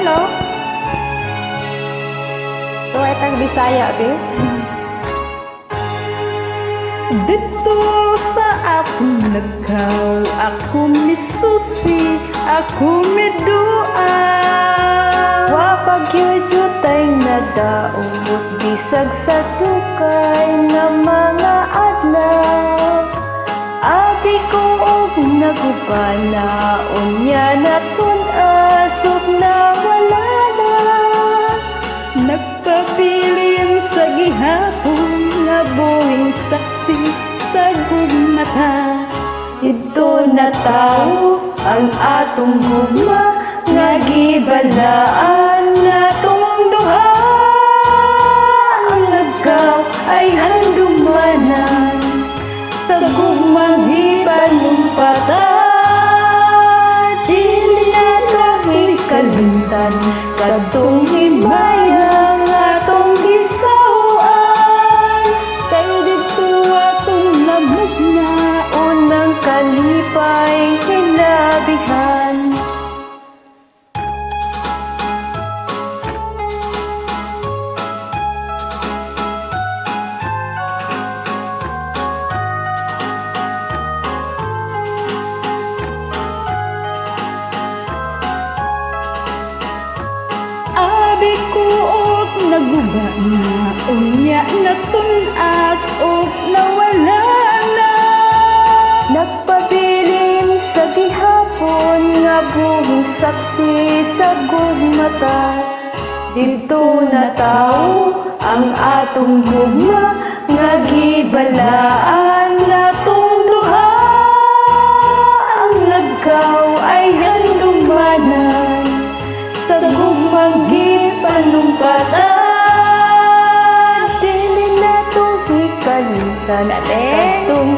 Hello. Ito ay tag Bisaya, di? Dito sa akong nagkaw, ako misusi, ako midua. Wapag yuyutay na daot, bisag sa tukay na mga adlaw. Ati ko og nagubana, unya na asok na wala na. Nagpabilin sa gihapon, nga buhing saksi sa gugmata. Ito na tao ang atong gugma, nga gibalaan natong duha. Ang nagkaw ay handumanan, sa gugmang hipalumpatan. Dili na kalimtan, kadtong himaya nga atong gisauan. Kay dito atong namugna, Unang kalipay kinabihan. abi ko og naguba na, unya natunas og nawala na. Nagpabilin sa gihapon, nga buhing saksi sa gugmata. Dito na tao ang atong gugma, nga gibalaan natong duha. Ang nagkaw ay handumanan, sa gugmang gipanumpatan. Dili na to hikalimtan, Dali. katong